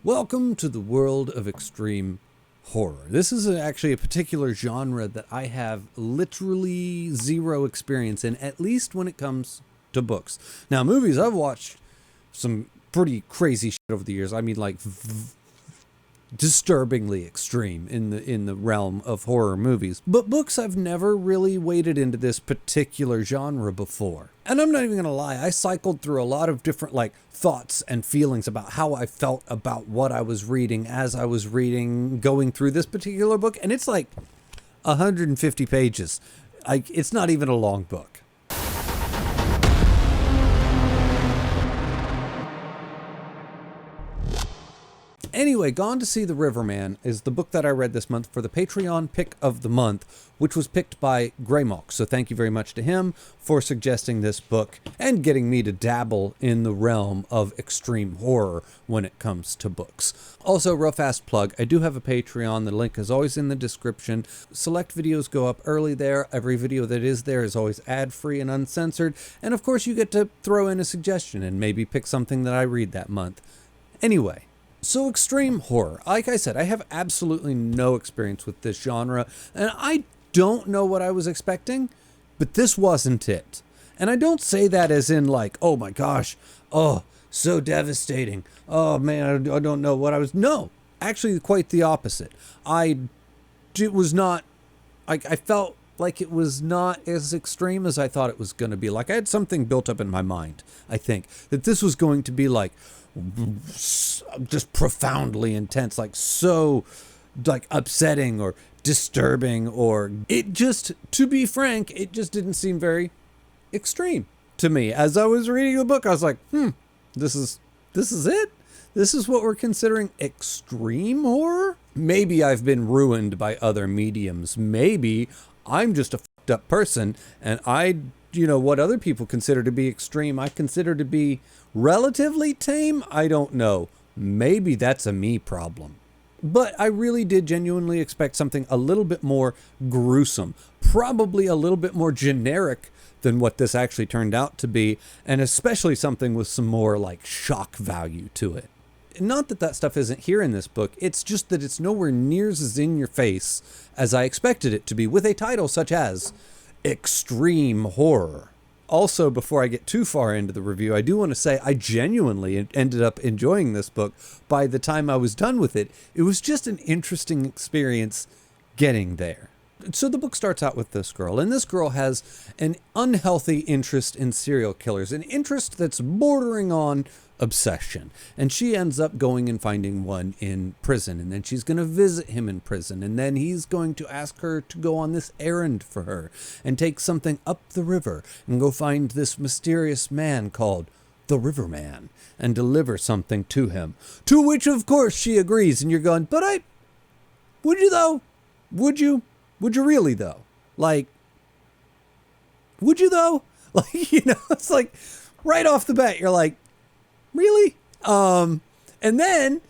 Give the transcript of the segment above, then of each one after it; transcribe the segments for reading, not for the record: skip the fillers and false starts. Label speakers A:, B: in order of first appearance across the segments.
A: Welcome to the world of extreme horror. This is actually a particular genre that I have literally zero experience in, at least when it comes to books. Now, movies, I've watched some pretty crazy shit over the years. I mean, like disturbingly extreme in the realm of horror movies. But books, I've never really waded into this particular genre before. And I'm not even gonna lie, I cycled through a lot of different thoughts and feelings about how I felt about what I was reading as I was reading, going through this particular book, and it's like 150 pages. It's not even a long book. Anyway, Gone to See the Riverman is the book that I read this month for the Patreon pick of the month, which was picked by Greymalk. So thank you very much to him for suggesting this book and getting me to dabble in the realm of extreme horror when it comes to books. Also, real fast plug, I do have a Patreon. The link is always in the description. Select videos go up early there. Every video that is there is always ad-free and uncensored. And of course, you get to throw in a suggestion and maybe pick something that I read that month. Anyway. So extreme horror. Like I said, I have absolutely no experience with this genre, and I don't know what I was expecting, but this wasn't it. And I don't say that as in oh my gosh, oh, so devastating. Oh man, I don't know what I was. No, actually quite the opposite. It was not, I felt like it was not as extreme as I thought it was going to be. I had something built up in my mind, I think, that this was going to be just profoundly intense, so upsetting or disturbing, or it just, to be frank, it just didn't seem very extreme to me. As I was reading the book, I was like, this is it? This is what we're considering extreme horror? Maybe I've been ruined by other mediums. Maybe I'm just a fucked up person, and what other people consider to be extreme, I consider to be relatively tame. I don't know. Maybe that's a me problem. But I really did genuinely expect something a little bit more gruesome, probably a little bit more generic than what this actually turned out to be, and especially something with some more shock value to it. Not that that stuff isn't here in this book, it's just that it's nowhere near as in your face as I expected it to be, with a title such as Extreme Horror. Also, before I get too far into the review, I do want to say I genuinely ended up enjoying this book by the time I was done with it. It was just an interesting experience getting there. So the book starts out with this girl, and this girl has an unhealthy interest in serial killers, an interest that's bordering on obsession. And she ends up going and finding one in prison, and then she's going to visit him in prison, and then he's going to ask her to go on this errand for her and take something up the river and go find this mysterious man called the Riverman and deliver something to him. To which, of course, she agrees, and you're going, would you though? Would you? Would you really though? Would you though? It's right off the bat, you're really? And then,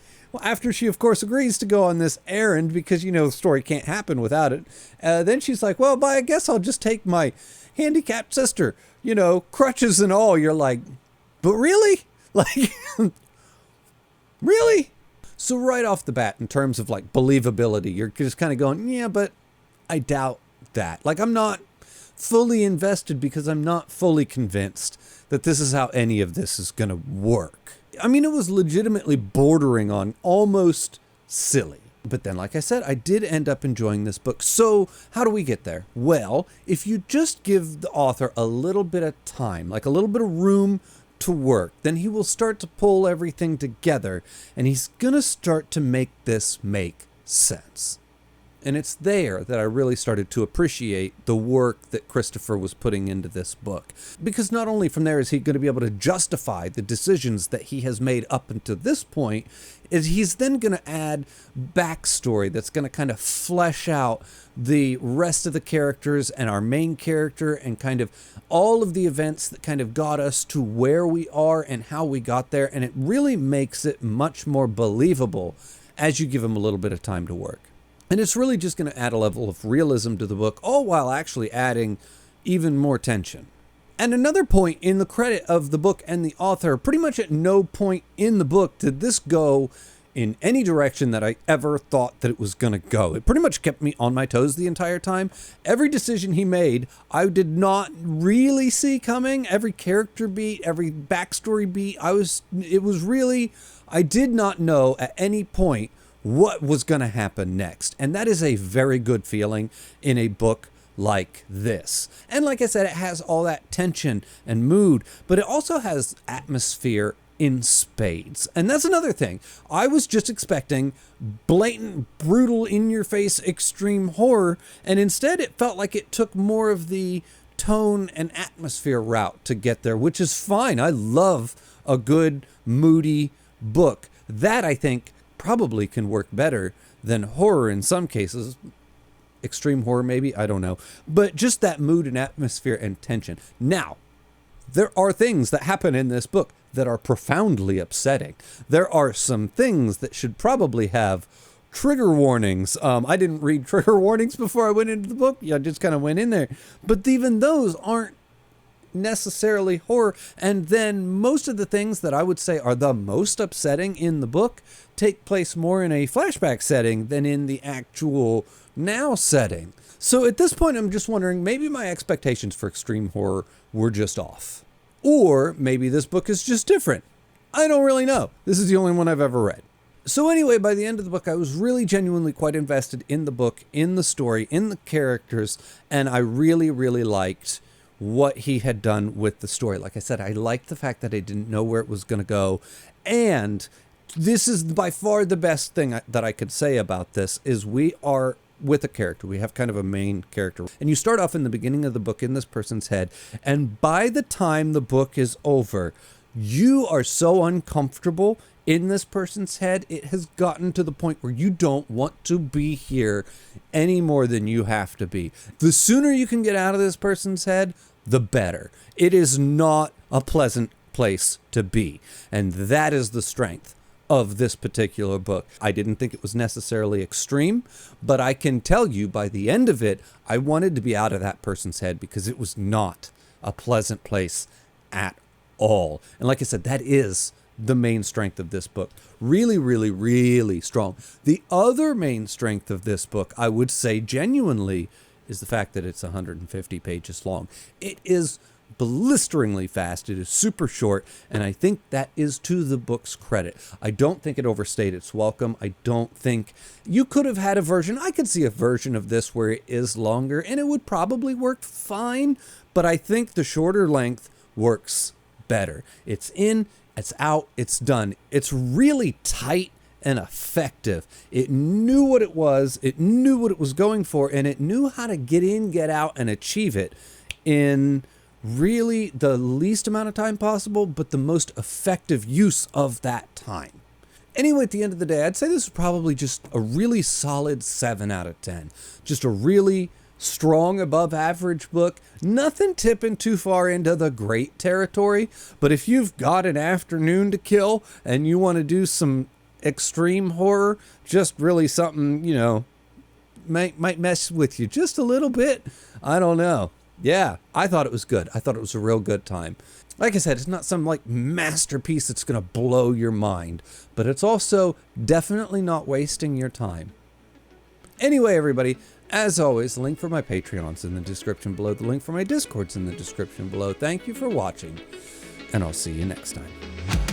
A: after she, of course, agrees to go on this errand, because, the story can't happen without it, then she's like, well, I guess I'll just take my handicapped sister, crutches and all. You're like, but really? Really? So right off the bat, in terms of, believability, you're just kind of going, yeah, but I doubt that. I'm not fully invested because I'm not fully convinced that this is how any of this is going to work. I mean, it was legitimately bordering on almost silly. But then, like I said, I did end up enjoying this book. So how do we get there? Well, if you just give the author a little bit of time, a little bit of room to work, then he will start to pull everything together, and he's going to start to make this make sense. And it's there that I really started to appreciate the work that Christopher was putting into this book. Because not only from there is he going to be able to justify the decisions that he has made up until this point, is he's then going to add backstory that's going to kind of flesh out the rest of the characters and our main character and kind of all of the events that kind of got us to where we are and how we got there. And it really makes it much more believable as you give him a little bit of time to work. And it's really just going to add a level of realism to the book, all while actually adding even more tension. And another point in the credit of the book and the author, pretty much at no point in the book did this go in any direction that I ever thought that it was going to go. It pretty much kept me on my toes the entire time. Every decision he made, I did not really see coming. Every character beat, every backstory beat, I did not know at any point what was going to happen next. And that is a very good feeling in a book like this. And like I said, it has all that tension and mood, but it also has atmosphere in spades. And that's another thing. I was just expecting blatant, brutal, in-your-face extreme horror, and instead it felt like it took more of the tone and atmosphere route to get there, which is fine. I love a good, moody book. That, I think, probably can work better than horror in some cases. Extreme horror, maybe, I don't know. But just that mood and atmosphere and tension. Now, there are things that happen in this book that are profoundly upsetting. There are some things that should probably have trigger warnings. I didn't read trigger warnings before I went into the book. I just kind of went in there. But even those aren't necessarily horror. And then most of the things that I would say are the most upsetting in the book take place more in a flashback setting than in the actual now setting. So at this point, I'm just wondering, maybe my expectations for extreme horror were just off. Or maybe this book is just different. I don't really know. This is the only one I've ever read. So anyway, by the end of the book, I was really genuinely quite invested in the book, in the story, in the characters, and I really, really liked what he had done with the story. Like I said, I liked the fact that I didn't know where it was going to go, and this is by far the best thing that I could say about this, is we are with a character. We have kind of a main character. And you start off in the beginning of the book in this person's head, and by the time the book is over, you are so uncomfortable in this person's head, it has gotten to the point where you don't want to be here any more than you have to be. The sooner you can get out of this person's head, the better. It is not a pleasant place to be. And that is the strength of this particular book. I didn't think it was necessarily extreme, but I can tell you by the end of it, I wanted to be out of that person's head because it was not a pleasant place at all. And like I said, that is the main strength of this book. Really, really, really strong. The other main strength of this book, I would say genuinely, is the fact that it's 150 pages long. It is blisteringly fast. It is super short, and I think that is to the book's credit. I don't think it overstayed its welcome. I don't think you could have had a version. I could see a version of this where it is longer, and it would probably work fine, but I think the shorter length works better. It's in, it's out, it's done. It's really tight and effective. It knew what it was, it knew what it was going for, and it knew how to get in, get out, and achieve it in really the least amount of time possible, but the most effective use of that time. Anyway, at the end of the day, I'd say this is probably just a really solid 7 out of 10. Just a really strong above average book. Nothing tipping too far into the great territory, but if you've got an afternoon to kill and you want to do some extreme horror, just really something, might mess with you just a little bit. I don't know. Yeah, I thought it was good. I thought it was a real good time. Like I said, it's not some masterpiece that's going to blow your mind, but it's also definitely not wasting your time. Anyway, everybody, as always, the link for my Patreon's in the description below. The link for my Discord's in the description below. Thank you for watching, and I'll see you next time.